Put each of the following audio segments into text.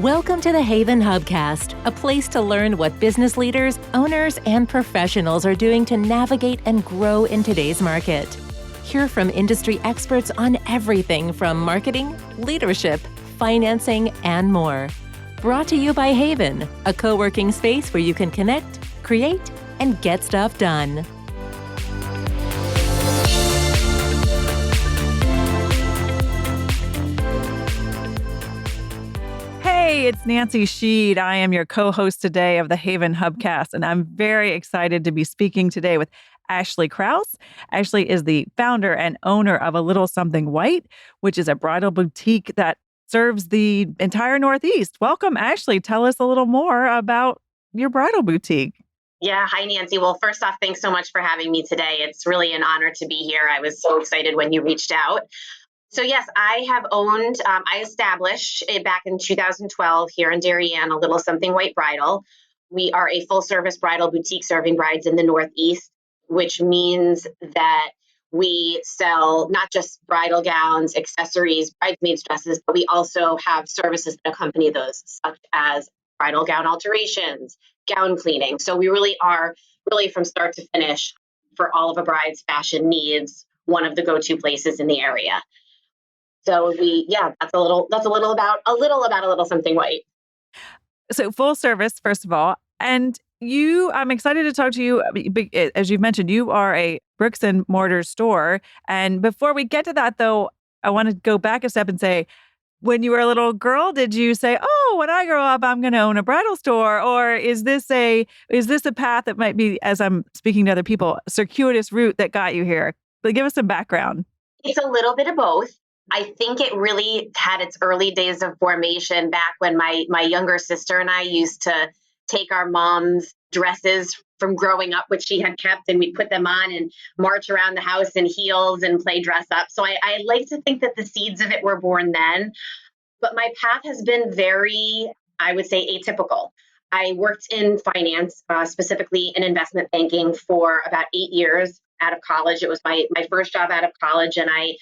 Welcome to the Haven Hubcast, a place to learn what business leaders, owners, and professionals are doing to navigate and grow in today's market. Hear from industry experts on everything from marketing, leadership, financing, and more. Brought to you by Haven, a co-working space where you can connect, create, and get stuff done. Hey, it's Nancy Sheed. I am your co-host today of the Haven Hubcast, and I'm very excited to be speaking today with Ashley Krauss. Ashley is the founder and owner of A Little Something White, which is a bridal boutique that serves the entire Northeast. Welcome, Ashley. Tell us a little more about your bridal boutique. Yeah. Hi, Nancy. Well, first off, thanks so much for having me today. It's really an honor to be here. I was so excited when you reached out. So yes, I established it back in 2012 here in Darien, A Little Something White Bridal. We are a full service bridal boutique serving brides in the Northeast, which means that we sell not just bridal gowns, accessories, bridesmaids dresses, but we also have services that accompany those, such as bridal gown alterations, gown cleaning. So we really are from start to finish for all of a bride's fashion needs, one of the go-to places in the area. So that's a little about A Little Something White. So full service, first of all, and I'm excited to talk to you. As you've mentioned, you are a bricks and mortar store. And before we get to that, though, I want to go back a step and say, when you were a little girl, did you say, "Oh, when I grow up, I'm going to own a bridal store"? Or is this a path that might be, as I'm speaking to other people, a circuitous route that got you here? But give us some background. It's a little bit of both. I think it really had its early days of formation back when my younger sister and I used to take our mom's dresses from growing up, which she had kept, and we'd put them on and march around the house in heels and play dress up. So I like to think that the seeds of it were born then. But my path has been very, I would say, atypical. I worked in finance, specifically in investment banking, for about 8 years out of college. It was my first job out of college, and I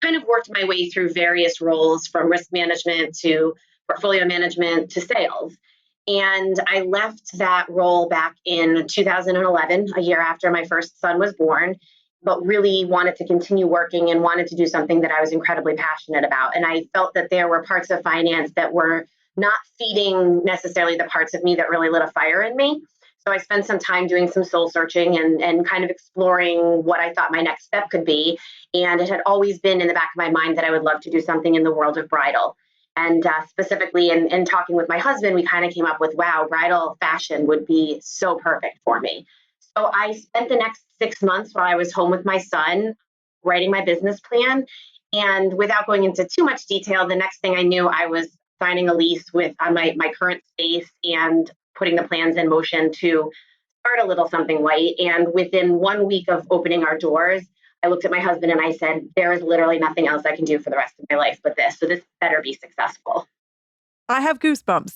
kind of worked my way through various roles from risk management to portfolio management to sales. And I left that role back in 2011, a year after my first son was born, but really wanted to continue working and wanted to do something that I was incredibly passionate about. And I felt that there were parts of finance that were not feeding necessarily the parts of me that really lit a fire in me. So I spent some time doing some soul searching and kind of exploring what I thought my next step could be. And it had always been in the back of my mind that I would love to do something in the world of bridal. And specifically in talking with my husband, we kind of came up with, wow, bridal fashion would be so perfect for me. So I spent the next 6 months while I was home with my son writing my business plan. And without going into too much detail, the next thing I knew, I was signing a lease on my current space and putting the plans in motion to start A Little Something White. And within 1 week of opening our doors, I looked at my husband and I said, there is literally nothing else I can do for the rest of my life but this. So this better be successful. I have goosebumps.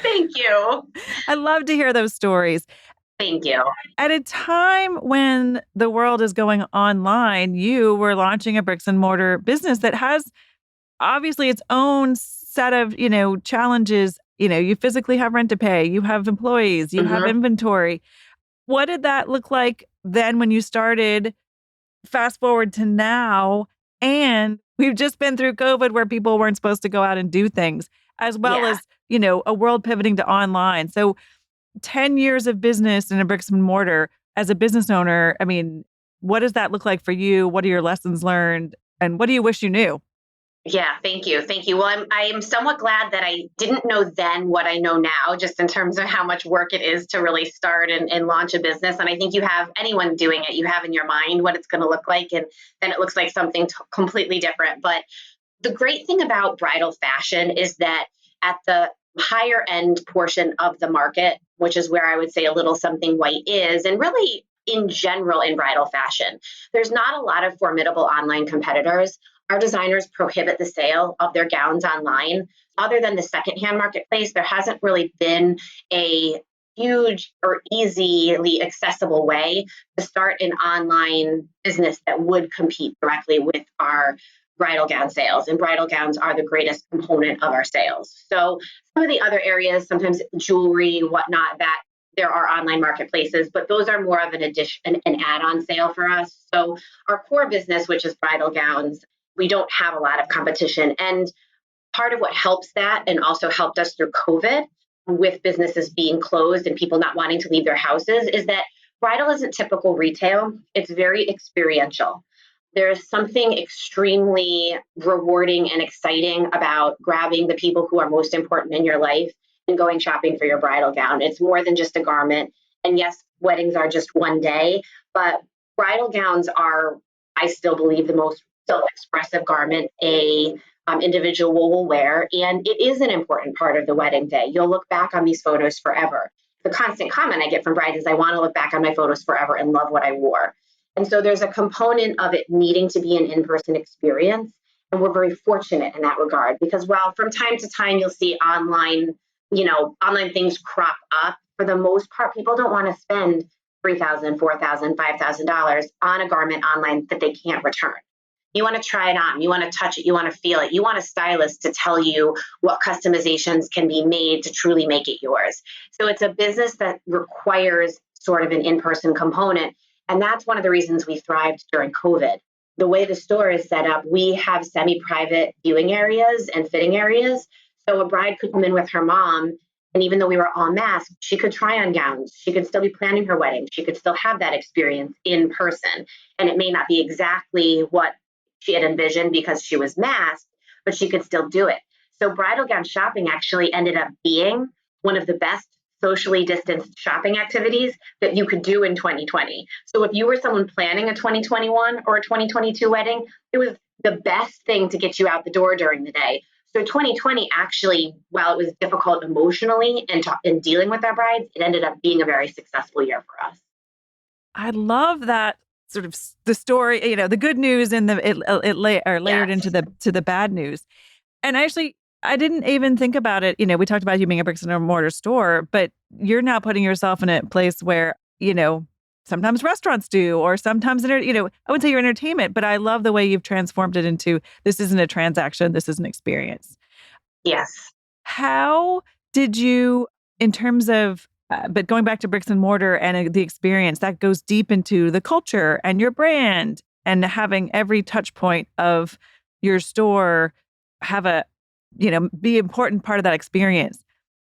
Thank you. I love to hear those stories. Thank you. At a time when the world is going online, you were launching a bricks and mortar business that has obviously its own set of, challenges. You physically have rent to pay, you have employees, you have inventory. What did that look like then when you started? Fast forward to now, and we've just been through COVID where people weren't supposed to go out and do things, as well as, a world pivoting to online. So 10 years of business in a bricks and mortar as a business owner, I mean, what does that look like for you? What are your lessons learned? And what do you wish you knew? Yeah, thank you. Thank you. Well, I am somewhat glad that I didn't know then what I know now, just in terms of how much work it is to really start and launch a business. And I think you have anyone doing it, you have in your mind what it's going to look like. And then it looks like something completely different. But the great thing about bridal fashion is that at the higher end portion of the market, which is where I would say A Little Something White is, and really in general in bridal fashion, there's not a lot of formidable online competitors. Our designers prohibit the sale of their gowns online. Other than the secondhand marketplace, there hasn't really been a huge or easily accessible way to start an online business that would compete directly with our bridal gown sales, and bridal gowns are the greatest component of our sales. So some of the other areas, sometimes jewelry, whatnot, that there are online marketplaces, but those are more of an addition, an add-on sale for us. So our core business, which is bridal gowns, we don't have a lot of competition. And part of what helps that and also helped us through COVID with businesses being closed and people not wanting to leave their houses is that bridal isn't typical retail. It's very experiential. There is something extremely rewarding and exciting about grabbing the people who are most important in your life and going shopping for your bridal gown. It's more than just a garment. And yes, weddings are just one day, but bridal gowns are, I still believe, the most self-expressive garment a individual will wear. And it is an important part of the wedding day. You'll look back on these photos forever. The constant comment I get from brides is, I want to look back on my photos forever and love what I wore. And so there's a component of it needing to be an in-person experience. And we're very fortunate in that regard, because while from time to time you'll see online things crop up, for the most part, people don't want to spend $3,000, $4,000, $5,000 on a garment online that they can't return. You want to try it on, you want to touch it, you want to feel it, you want a stylist to tell you what customizations can be made to truly make it yours. So it's a business that requires sort of an in-person component. And that's one of the reasons we thrived during COVID. The way the store is set up, we have semi-private viewing areas and fitting areas. So a bride could come in with her mom, and even though we were all masked, she could try on gowns. She could still be planning her wedding. She could still have that experience in person. And it may not be exactly what she had envisioned because she was masked, but she could still do it. So bridal gown shopping actually ended up being one of the best socially distanced shopping activities that you could do in 2020. So if you were someone planning a 2021 or a 2022 wedding, it was the best thing to get you out the door during the day. So 2020 actually, while it was difficult emotionally and dealing with our brides, it ended up being a very successful year for us. I love that sort of the story, the good news and layered into the bad news. And actually, I didn't even think about it. We talked about you being a bricks and mortar store, but you're now putting yourself in a place where, sometimes restaurants do, or sometimes, I wouldn't say you're entertainment, but I love the way you've transformed it into, this isn't a transaction, this is an experience. Yes. How did you, in terms of, but going back to bricks and mortar and the experience, that goes deep into the culture and your brand, and having every touch point of your store have a, be an important part of that experience.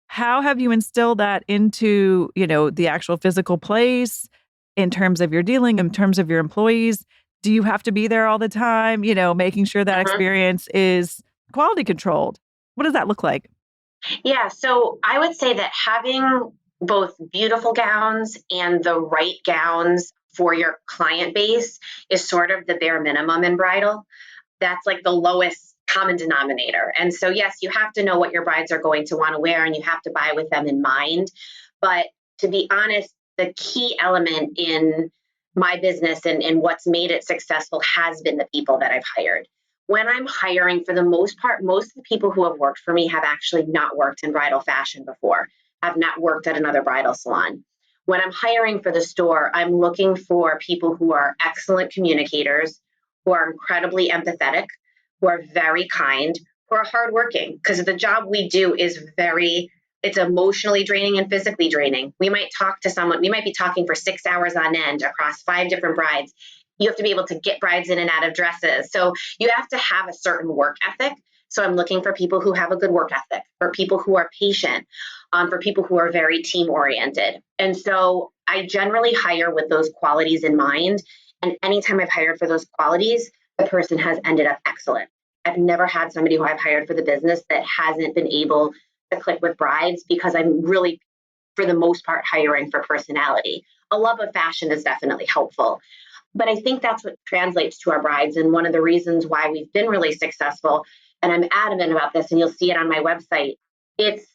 How have you instilled that into, the actual physical place, in terms of your dealing, in terms of your employees? Do you have to be there all the time, making sure that experience is quality controlled? What does that look like? Yeah, so I would say that having both beautiful gowns and the right gowns for your client base is sort of the bare minimum in bridal. That's like the lowest common denominator. And so, yes, you have to know what your brides are going to want to wear, and you have to buy with them in mind. But to be honest, the key element in my business and what's made it successful has been the people that I've hired. When I'm hiring, for the most part, most of the people who have worked for me have actually not worked in bridal fashion before, have not worked at another bridal salon. When I'm hiring for the store, I'm looking for people who are excellent communicators, who are incredibly empathetic, who are very kind, who are hardworking, because the job we do is it's emotionally draining and physically draining. We might talk to someone, we might be talking for 6 hours on end across 5 different brides. You have to be able to get brides in and out of dresses. So you have to have a certain work ethic. So I'm looking for people who have a good work ethic, for people who are patient, for people who are very team oriented. And so I generally hire with those qualities in mind. And anytime I've hired for those qualities, the person has ended up excellent. I've never had somebody who I've hired for the business that hasn't been able to click with brides, because I'm really, for the most part, hiring for personality. A love of fashion is definitely helpful. But I think that's what translates to our brides. And one of the reasons why we've been really successful, and I'm adamant about this, and you'll see it on my website, it's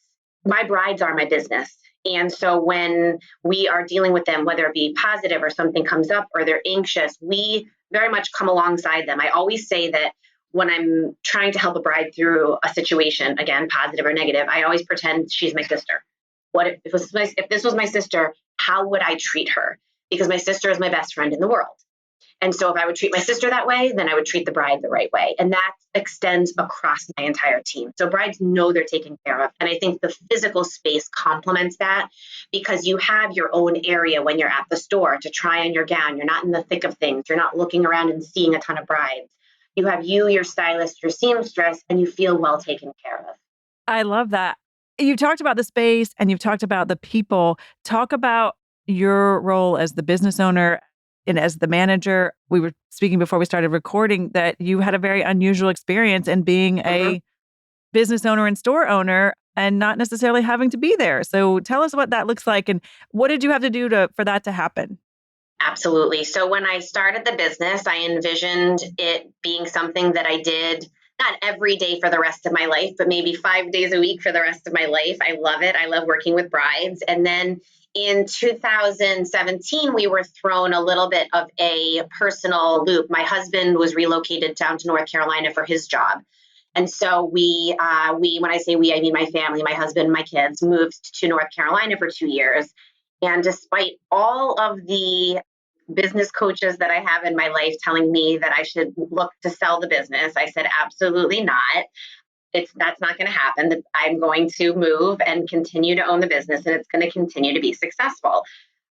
my brides are my business. And so when we are dealing with them, whether it be positive or something comes up or they're anxious, we very much come alongside them. I always say that when I'm trying to help a bride through a situation, again, positive or negative, I always pretend she's my sister. What if this was my sister, how would I treat her? Because my sister is my best friend in the world. And so if I would treat my sister that way, then I would treat the bride the right way. And that extends across my entire team. So brides know they're taken care of. And I think the physical space complements that because you have your own area when you're at the store to try on your gown. You're not in the thick of things. You're not looking around and seeing a ton of brides. You have you, your stylist, your seamstress, and you feel well taken care of. I love that. You've talked about the space and you've talked about the people. Talk about your role as the business owner and as the manager. We were speaking before we started recording that you had a very unusual experience in being a business owner and store owner and not necessarily having to be there. So tell us what that looks like and what did you have to do for that to happen? Absolutely. So when I started the business, I envisioned it being something that I did not every day for the rest of my life, but maybe 5 days a week for the rest of my life. I love it. I love working with brides. And then in 2017, we were thrown a little bit of a personal loop. My husband was relocated down to North Carolina for his job. And so when I say we, I mean my family, my husband, my kids moved to North Carolina for 2 years. And despite all of the business coaches that I have in my life telling me that I should look to sell the business, I said, absolutely not. That's not going to happen. That I'm going to move and continue to own the business and it's going to continue to be successful.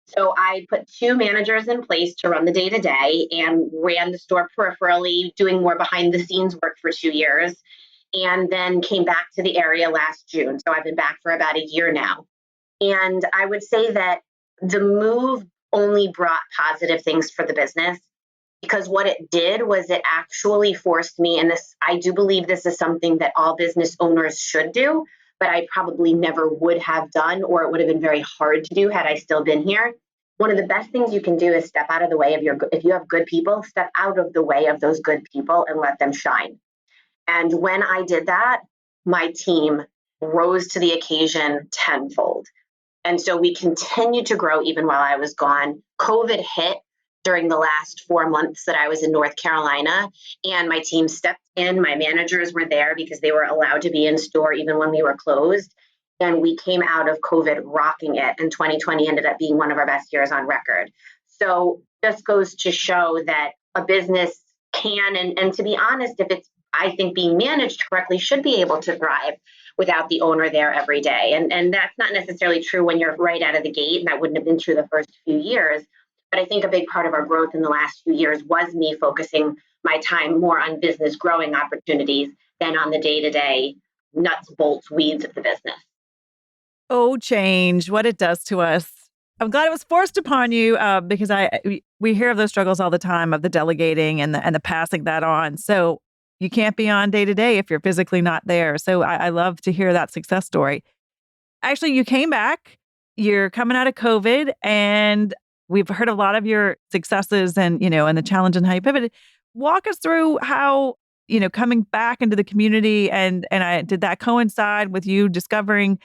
So I put 2 managers in place to run the day to day and ran the store peripherally, doing more behind the scenes work for 2 years, and then came back to the area last June. So I've been back for about a year now. And I would say that the move only brought positive things for the business because what it did was it actually forced me, and this, I do believe this is something that all business owners should do, but I probably never would have done, or it would have been very hard to do had I still been here. One of the best things you can do is step out of the way of if you have good people, step out of the way of those good people and let them shine. And when I did that, my team rose to the occasion tenfold. And so we continued to grow even while I was gone. COVID hit during the last 4 months that I was in North Carolina, and my team stepped in. My managers were there because they were allowed to be in store even when we were closed. And we came out of COVID rocking it. And 2020 ended up being one of our best years on record. So this goes to show that a business can, and to be honest, if it's, I think, being managed correctly, should be able to thrive without the owner there every day. And that's not necessarily true when you're right out of the gate, and that wouldn't have been true the first few years. But I think a big part of our growth in the last few years was me focusing my time more on business growing opportunities than on the day-to-day nuts, bolts, weeds of the business. Oh, change, what it does to us. I'm glad it was forced upon you because we hear of those struggles all the time of the delegating and the passing that on. So you can't be on day to day if you're physically not there. So I love to hear that success story. Actually, you came back, you're coming out of COVID, and we've heard a lot of your successes and the challenge and how you pivoted. Walk us through how, coming back into the community and did that coincide with you discovering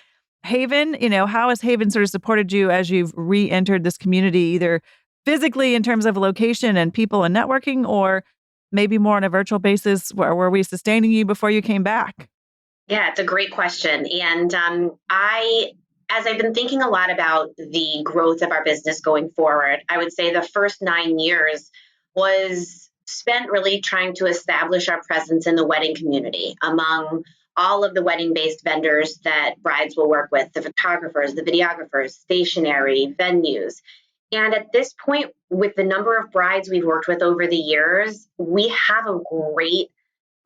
Haven? How has Haven sort of supported you as you've re-entered this community, either physically in terms of location and people and networking, or maybe more on a virtual basis? Were we sustaining you before you came back? Yeah, it's a great question. And as I've been thinking a lot about the growth of our business going forward, I would say the first 9 years was spent really trying to establish our presence in the wedding community among all of the wedding-based vendors that brides will work with, the photographers, the videographers, stationery, venues. And at this point, with the number of brides we've worked with over the years, we have a great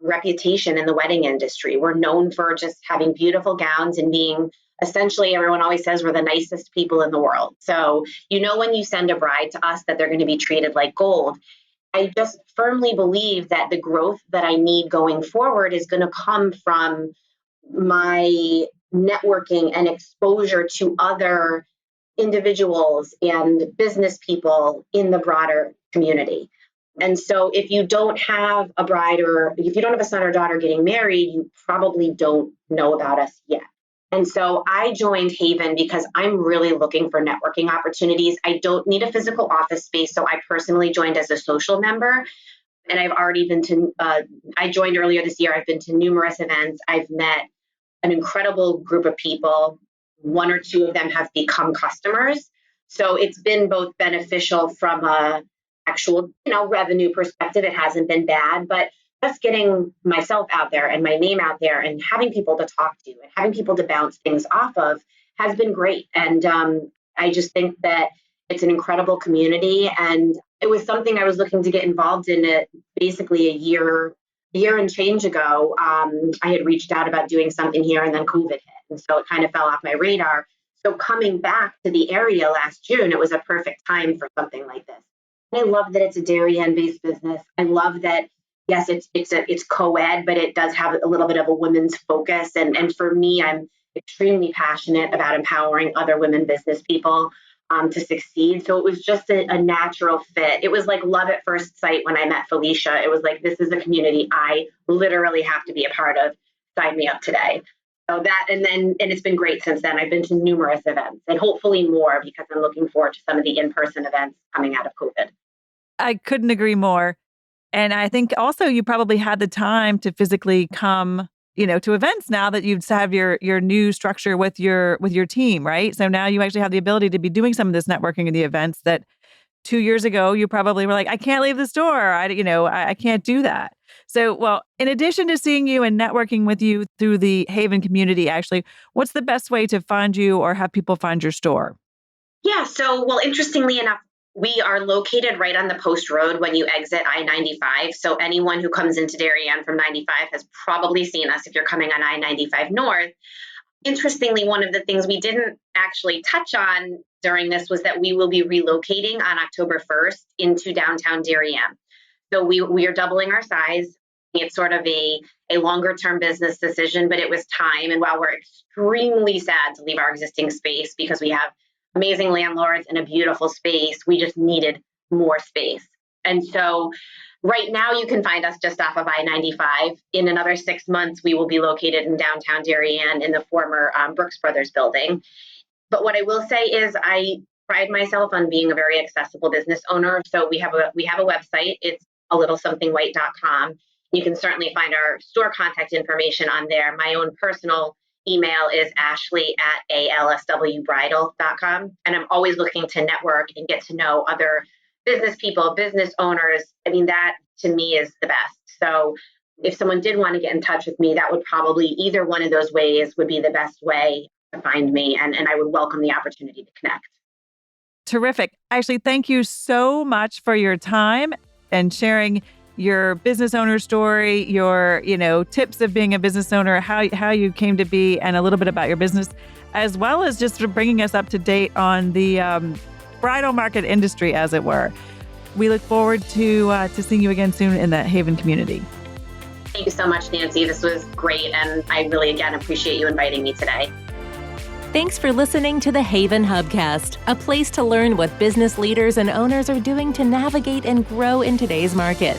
reputation in the wedding industry. We're known for just having beautiful gowns and being essentially, everyone always says we're the nicest people in the world. So, when you send a bride to us that they're going to be treated like gold. I just firmly believe that the growth that I need going forward is going to come from my networking and exposure to other individuals and business people in the broader community. And so if you don't have a bride or if you don't have a son or daughter getting married, you probably don't know about us yet. And so I joined Haven because I'm really looking for networking opportunities. I don't need a physical office space. So I personally joined as a social member. And I've already been to, I joined earlier this year. I've been to numerous events. I've met an incredible group of people. 1 or 2 of them have become customers. So it's been both beneficial from a actual, revenue perspective, it hasn't been bad, but just getting myself out there and my name out there and having people to talk to and having people to bounce things off of has been great. And I just think that it's an incredible community. And it was something I was looking to get involved in it basically a year and change ago. I had reached out about doing something here and then COVID hit. And so it kind of fell off my radar. So coming back to the area last June, it was a perfect time for something like this. And I love that it's a Darien-based business. I love that, yes, it's co-ed, but it does have a little bit of a women's focus. And for me, I'm extremely passionate about empowering other women business people to succeed. So it was just a natural fit. It was like love at first sight when I met Felicia. It was like, this is a community I literally have to be a part of. Sign me up today. So that, and it's been great since then. I've been to numerous events and hopefully more because I'm looking forward to some of the in-person events coming out of COVID. I couldn't agree more. And I think also you probably had the time to physically come, to events now that you have your new structure with your team, right? So now you actually have the ability to be doing some of this networking in the events that 2 years ago you probably were like, I can't leave the store. I can't do that. So, well, in addition to seeing you and networking with you through the Haven community, Ashley, what's the best way to find you or have people find your store? Yeah. So, well, interestingly enough, we are located right on the Post Road when you exit I-95. So anyone who comes into Darien from 95 has probably seen us if you're coming on I-95 North. Interestingly, one of the things we didn't actually touch on during this was that we will be relocating on October 1st into downtown Darien. So we are doubling our size. It's sort of a longer term business decision, but it was time. And while we're extremely sad to leave our existing space because we have amazing landlords and a beautiful space, we just needed more space. And so right now you can find us just off of I-95. In another 6 months, we will be located in downtown Darien in the former Brooks Brothers building. But what I will say is I pride myself on being a very accessible business owner. So we have a website. It's alittlesomethingwhite.com. You can certainly find our store contact information on there. My own personal email is ashley@alswbridal.com. And I'm always looking to network and get to know other business people, business owners. I mean, that to me is the best. So if someone did want to get in touch with me, that would probably either one of those ways would be the best way to find me. And I would welcome the opportunity to connect. Terrific. Ashley, thank you so much for your time and sharing your business owner story, your, tips of being a business owner, how you came to be, and a little bit about your business, as well as just for bringing us up to date on the bridal market industry, as it were. We look forward to seeing you again soon in the Haven community. Thank you so much, Nancy. This was great. And I really, again, appreciate you inviting me today. Thanks for listening to the Haven Hubcast, a place to learn what business leaders and owners are doing to navigate and grow in today's market.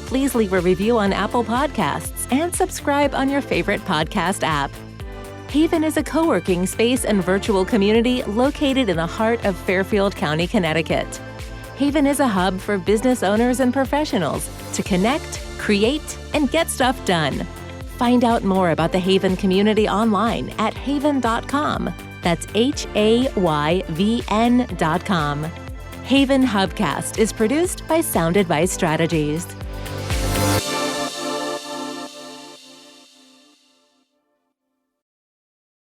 Please leave a review on Apple Podcasts and subscribe on your favorite podcast app. Haven is a co-working space and virtual community located in the heart of Fairfield County, Connecticut. Haven is a hub for business owners and professionals to connect, create, and get stuff done. Find out more about the Haven community online at haven.com. That's HAYVN.com. Haven Hubcast is produced by Sound Advice Strategies.